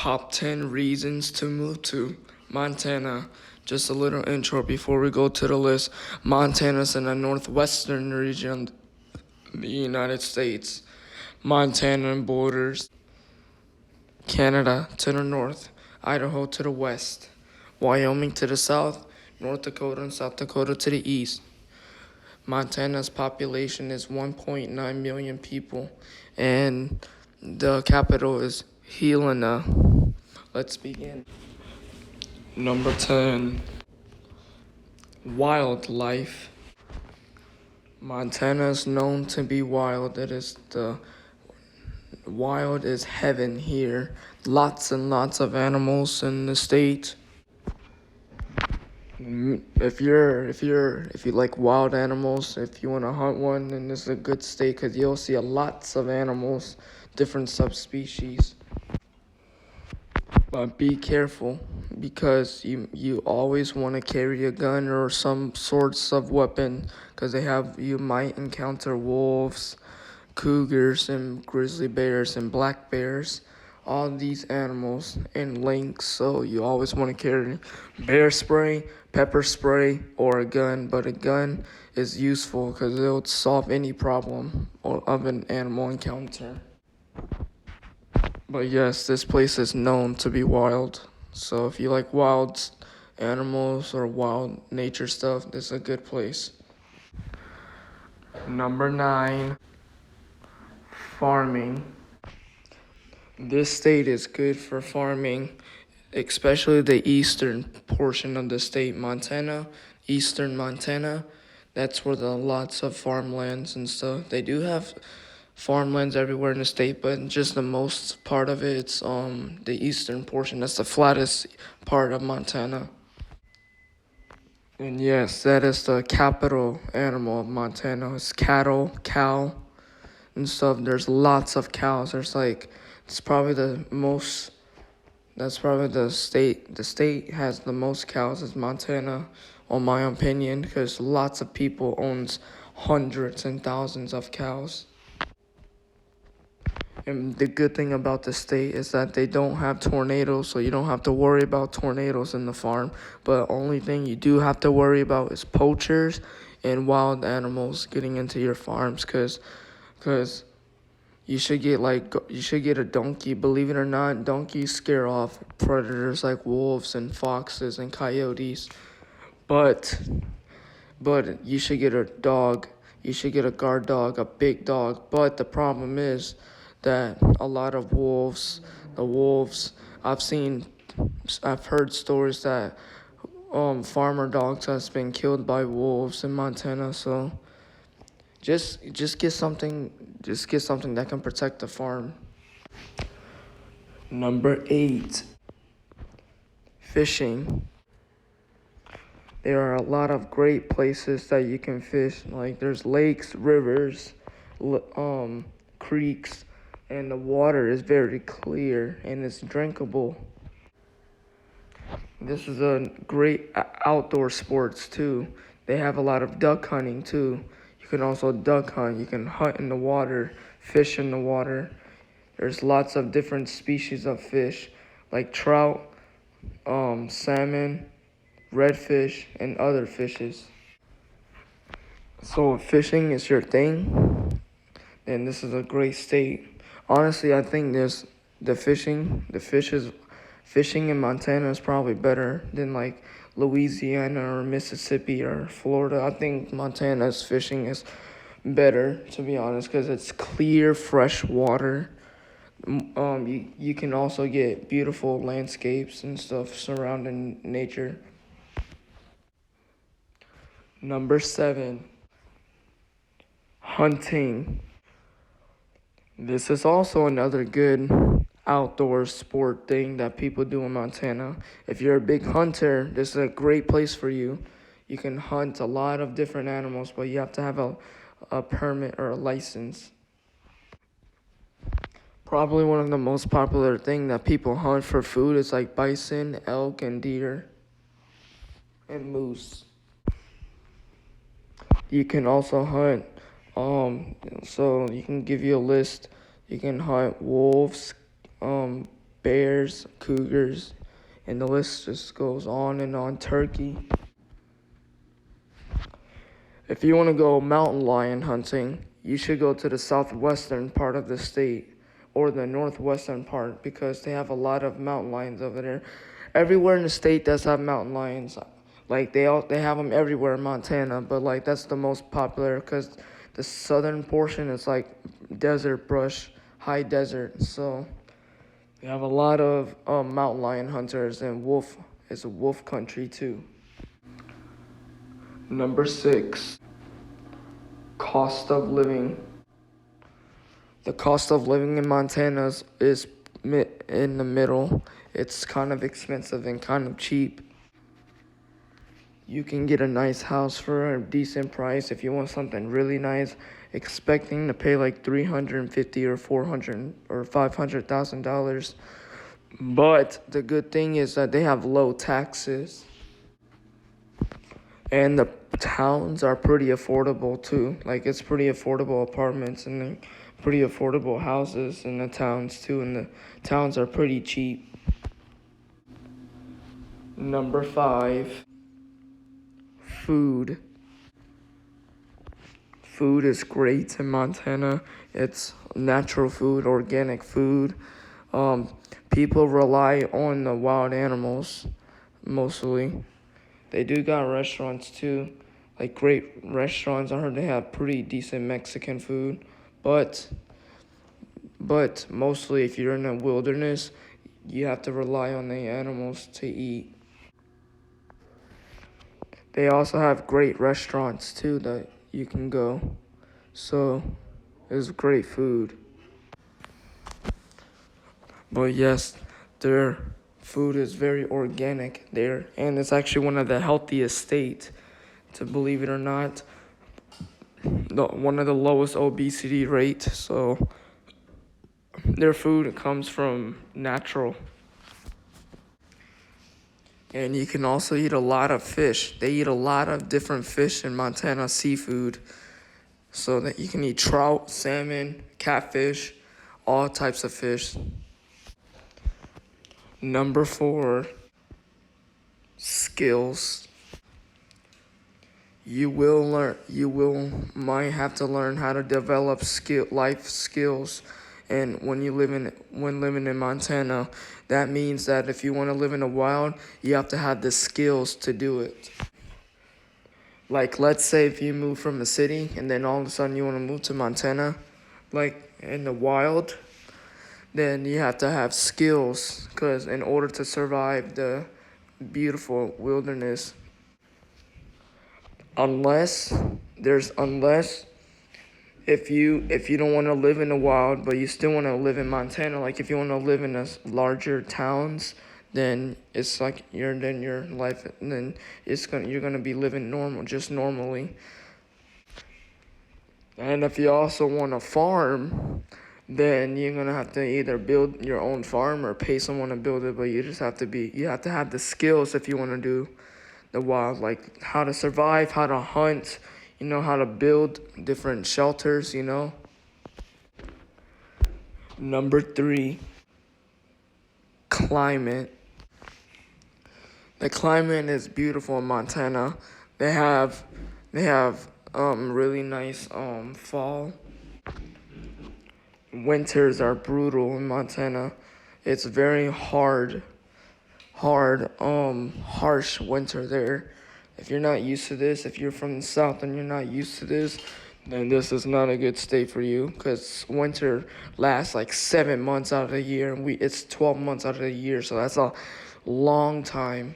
Top 10 reasons to move to Montana. Just a little intro before we go to the list. Montana's in the northwestern region of the United States. Montana borders Canada to the north, Idaho to the west, Wyoming to the south, North Dakota and South Dakota to the east. Montana's population is 1.9 million people, and the capital is Helena. Let's begin. Number 10. Wildlife. Montana is known to be wild. Wild is heaven here. Lots and lots of animals in the state. If you like wild animals, if you want to hunt one, then this is a good state because you'll see lots of animals, different subspecies. But be careful because you always want to carry a gun or some sorts of weapon because you might encounter wolves, cougars, and grizzly bears and black bears. All these animals and lynx, so you always want to carry bear spray, pepper spray, or a gun. But a gun is useful because it'll solve any problem of an animal encounter. But yes, this place is known to be wild. So if you like wild animals or wild nature stuff, this is a good place. Number 9, farming. This state is good for farming, especially the eastern portion of the state, Montana, eastern Montana. That's where the lots of farmlands and stuff. They do have farmlands everywhere in the state, but just the most part of it's the eastern portion. That's the flattest part of Montana. And yes, that is the capital animal of Montana. It's cattle, cow, and stuff. There's lots of cows. It's probably that's probably the state has the most cows is Montana, on my opinion, because lots of people owns hundreds and thousands of cows. And the good thing about the state is that they don't have tornadoes, so you don't have to worry about tornadoes in the farm. But only thing you do have to worry about is poachers and wild animals getting into your farms, cause you should get a donkey. Believe it or not, donkeys scare off predators like wolves and foxes and coyotes. But but you should get a dog. You should get a guard dog, a big dog. But the problem is that a lot of the wolves, I've heard stories that farmer dogs has been killed by wolves in Montana. So just get something, that can protect the farm. Number 8, fishing. There are a lot of great places that you can fish. Like there's lakes, rivers, creeks, and the water is very clear and it's drinkable. This is a great outdoor sports too. They have a lot of duck hunting too. You can also duck hunt. You can hunt in the water, fish in the water. There's lots of different species of fish, like trout, salmon, redfish, and other fishes. So if fishing is your thing, then this is a great state. Honestly, I think fishing in Montana is probably better than like Louisiana or Mississippi or Florida. I think Montana's fishing is better, to be honest, because it's clear, fresh water. You can also get beautiful landscapes and stuff surrounding nature. Number 7, hunting. This is also another good outdoor sport thing that people do in Montana. If you're a big hunter, this is a great place for you. You can hunt a lot of different animals, but you have to have a permit or a license. Probably one of the most popular thing that people hunt for food is like bison, elk, and deer, and moose. You can also hunt, so you can give you a list. You can hunt wolves, bears, cougars, and the list just goes on and on. Turkey. If you want to go mountain lion hunting, you should go to the southwestern part of the state or the northwestern part because they have a lot of mountain lions over there. Everywhere in the state does have mountain lions. Like they have them everywhere in Montana, but like that's the most popular because the southern portion is like desert brush, high desert. So we have a lot of mountain lion hunters, and wolf is a wolf country too. Number 6, cost of living. The cost of living in Montana is in the middle. It's kind of expensive and kind of cheap. You can get a nice house for a decent price if you want something really nice, expecting to pay like $350 or $400 or $500,000. But the good thing is that they have low taxes, and the towns are pretty affordable too. Like it's pretty affordable apartments and pretty affordable houses in the towns too, and the towns are pretty cheap. Number 5, food. Food is great in Montana. It's natural food, organic food. People rely on the wild animals mostly. They do got restaurants too, like great restaurants. I heard they have pretty decent Mexican food, but mostly if you're in the wilderness, you have to rely on the animals to eat. They also have great restaurants too that you can go. So it's great food. But yes, their food is very organic there, and it's actually one of the healthiest states, to believe it or not. One of the lowest obesity rates, so their food comes from natural. And you can also eat a lot of fish. They eat a lot of different fish in Montana, seafood, so that you can eat trout, salmon, catfish, all types of fish. Number 4, skills. You might have to learn how to develop life skills. And when living in Montana, that means that if you want to live in the wild, you have to have the skills to do it. Like, let's say if you move from a city and then all of a sudden you want to move to Montana, like in the wild, then you have to have skills, because in order to survive the beautiful wilderness, unless if you don't want to live in the wild but you still want to live in Montana, like if you want to live in a larger towns, then it's like your life, and then you're gonna be living normally. And if you also want to farm, then you're gonna have to either build your own farm or pay someone to build it. But you have to have the skills if you want to do the wild, like how to survive, how to hunt, how to build different shelters. Number 3, climate. The climate is beautiful in Montana. They have really nice fall. Winters are brutal in Montana. It's very harsh winter there. If you're not used to this, if you're from the south and you're not used to this, then this is not a good state for you, because winter lasts like 7 months out of the year, and it's 12 months out of the year, so that's a long time.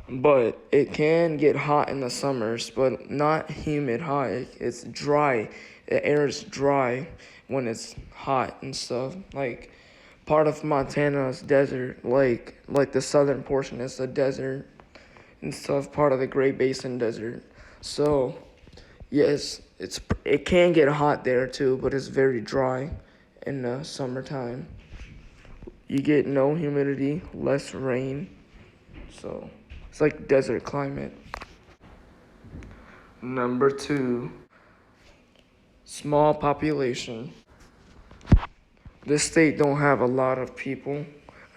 But it can get hot in the summers, but not humid hot. It's dry. The air is dry when it's hot and stuff. Like part of Montana's desert, like the southern portion is the desert and stuff, part of the Great Basin Desert. So yes, it can get hot there too, but it's very dry in the summertime. You get no humidity, less rain, so it's like desert climate. Number 2, small population. This state don't have a lot of people.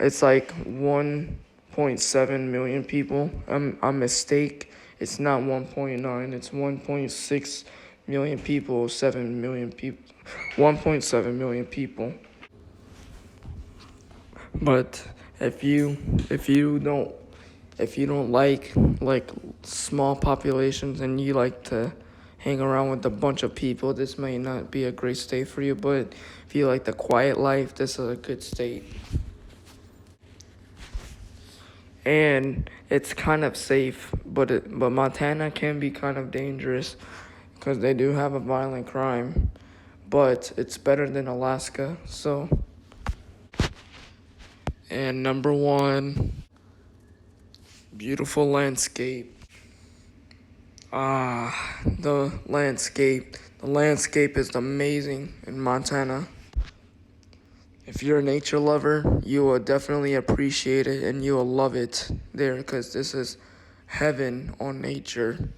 It's like 1.7 million people. I mistake. It's not 1.9. It's 1.6 million people. 7 million people. 1.7 million people. But if you don't like small populations and you like to hang around with a bunch of people, this may not be a great state for you. But if you like the quiet life, this is a good state. And it's kind of safe, but Montana can be kind of dangerous because they do have a violent crime. But it's better than Alaska. So, and number one, beautiful landscape. The landscape. The landscape is amazing in Montana. If you're a nature lover, you will definitely appreciate it and you will love it there because this is heaven on nature.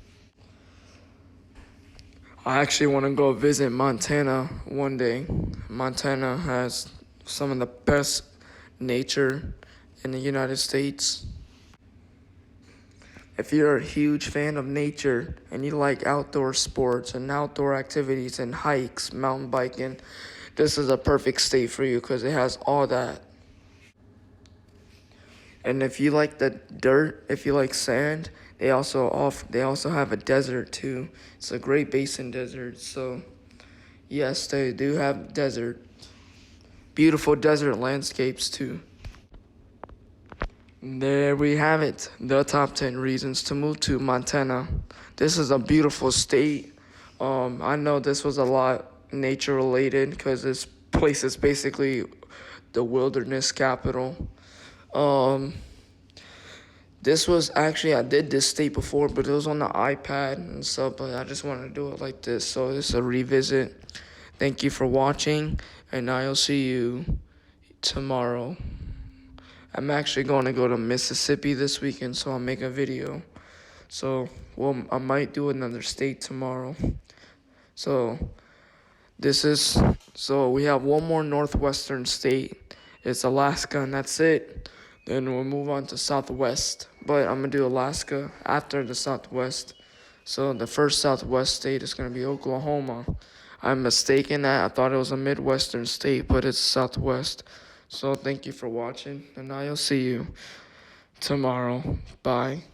I actually want to go visit Montana one day. Montana has some of the best nature in the United States. If you're a huge fan of nature and you like outdoor sports and outdoor activities and hikes, mountain biking, this is a perfect state for you because it has all that. And if you like the dirt, if you like sand, they also have a desert too. It's a Great Basin desert. So yes, they do have desert. Beautiful desert landscapes too. There we have it. The top 10 reasons to move to Montana. This is a beautiful state. I know this was a lot nature related because this place is basically the wilderness capital. Um, this was actually, I did this state before, but it was on the iPad and stuff, but I just wanted to do it like this. So this is a revisit. Thank you for watching, and I'll see you tomorrow. I'm actually going to go to Mississippi this weekend, so I'll make a video. So, well, I might do another state tomorrow. So, so we have one more northwestern state. It's Alaska, and that's it. Then we'll move on to Southwest. But I'm going to do Alaska after the Southwest. So, the first Southwest state is going to be Oklahoma. I'm mistaken that. I thought it was a Midwestern state, but it's Southwest. So thank you for watching, and I'll see you tomorrow. Bye.